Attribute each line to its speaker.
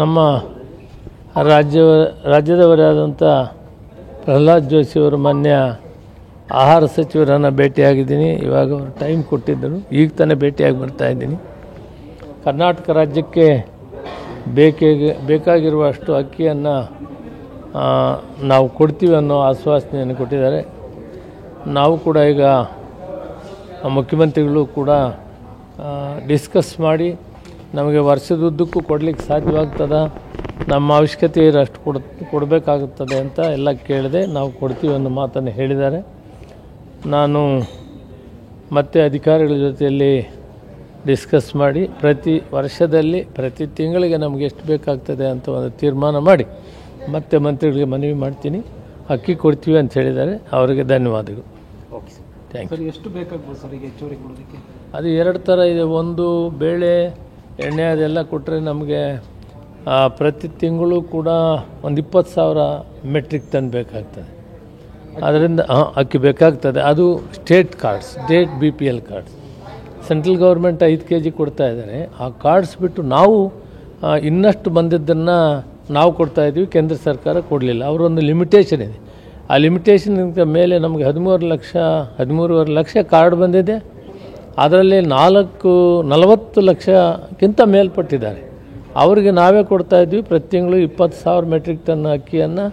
Speaker 1: ನಮ್ಮ ರಾಜ್ಯದವರೇ ಆದಂಥ ಪ್ರಹ್ಲಾದ್ ಜೋಶಿಯವರು ಮಾನ್ಯ ಆಹಾರ ಸಚಿವರನ್ನು ಭೇಟಿಯಾಗಿದ್ದೀನಿ. ಇವಾಗ ಅವರು ಟೈಮ್ ಕೊಟ್ಟಿದ್ದರು, ಈಗ ತಾನೇ ಭೇಟಿಯಾಗಿ ಬರ್ತಾಯಿದ್ದೀನಿ. ಕರ್ನಾಟಕ ರಾಜ್ಯಕ್ಕೆ ಬೇಕಾಗಿರುವಷ್ಟು ಅಕ್ಕಿಯನ್ನು ನಾವು ಕೊಡ್ತೀವಿ ಅನ್ನೋ ಆಶ್ವಾಸನೆಯನ್ನು ಕೊಟ್ಟಿದ್ದಾರೆ. ನಾವು ಕೂಡ ಈಗ ಮುಖ್ಯಮಂತ್ರಿಗಳು ಕೂಡ ಡಿಸ್ಕಸ್ ಮಾಡಿ ನಮಗೆ ವರ್ಷದುದ್ದಕ್ಕೂ ಕೊಡಲಿಕ್ಕೆ ಸಾಧ್ಯವಾಗ್ತದ, ನಮ್ಮ ಅವಶ್ಯಕತೆ ಇರೋಷ್ಟು ಕೊಡಬೇಕಾಗುತ್ತದೆ ಅಂತ ಎಲ್ಲ ಕೇಳಿದೆ. ನಾವು ಕೊಡ್ತೀವಿ ಅನ್ನೋ ಮಾತನ್ನು ಹೇಳಿದ್ದಾರೆ. ನಾನು ಮತ್ತೆ ಅಧಿಕಾರಿಗಳ ಜೊತೆಯಲ್ಲಿ ಡಿಸ್ಕಸ್ ಮಾಡಿ ಪ್ರತಿ ವರ್ಷದಲ್ಲಿ ಪ್ರತಿ ತಿಂಗಳಿಗೆ ನಮಗೆ ಎಷ್ಟು ಬೇಕಾಗ್ತದೆ ಅಂತ ಒಂದು ತೀರ್ಮಾನ ಮಾಡಿ ಮತ್ತೆ ಮಂತ್ರಿಗಳಿಗೆ ಮನವಿ ಮಾಡ್ತೀನಿ. ಅಕ್ಕಿ ಕೊಡ್ತೀವಿ ಅಂತ ಹೇಳಿದ್ದಾರೆ. ಅವರಿಗೆ ಧನ್ಯವಾದಗಳು.
Speaker 2: Okay sir,
Speaker 1: thank you.
Speaker 2: ಎಷ್ಟು ಬೇಕಾಗ್ಬೋದು ಸರ್ ಈಗ ಹೆಚ್ಚುವರಿ ಕೊಡೋದಕ್ಕೆ?
Speaker 1: ಅದು ಎರಡು ಥರ ಇದೆ. ಒಂದು ಬೇಳೆ ಎಣ್ಣೆ ಅದೆಲ್ಲ ಕೊಟ್ಟರೆ ನಮಗೆ ಪ್ರತಿ ತಿಂಗಳು ಕೂಡ ಒಂದು 20,000 ಮೆಟ್ರಿಕ್ ಟನ್ ಬೇಕಾಗ್ತದೆ. ಅದರಿಂದ ಅಕ್ಕಿ ಬೇಕಾಗ್ತದೆ. ಅದು state cards, state BPL cards. Central government 5 kg ಕೊಡ್ತಾ ಇದ್ದಾರೆ. ಆ ಕಾರ್ಡ್ಸ್ ಬಿಟ್ಟು ನಾವು ಇನ್ನಷ್ಟು ಬಂದಿದ್ದನ್ನು ನಾವು ಕೊಡ್ತಾಯಿದ್ದೀವಿ, ಕೇಂದ್ರ ಸರ್ಕಾರ ಕೊಡಲಿಲ್ಲ. ಅವರೊಂದು ಲಿಮಿಟೇಷನ್ ಇದೆ. ಆ ಲಿಮಿಟೇಷನ್ಗಿಂತ ಮೇಲೆ ನಮಗೆ 13.5 ಲಕ್ಷ ಕಾರ್ಡ್ ಬಂದಿದೆ. ಅದರಲ್ಲಿ 40 ಲಕ್ಷಕ್ಕಿಂತ ಮೇಲ್ಪಟ್ಟಿದ್ದಾರೆ. ಅವರಿಗೆ ನಾವೇ ಕೊಡ್ತಾಯಿದ್ವಿ. ಪ್ರತಿ ತಿಂಗಳು 20,000 ಮೆಟ್ರಿಕ್ ಟನ್ ಅಕ್ಕಿಯನ್ನು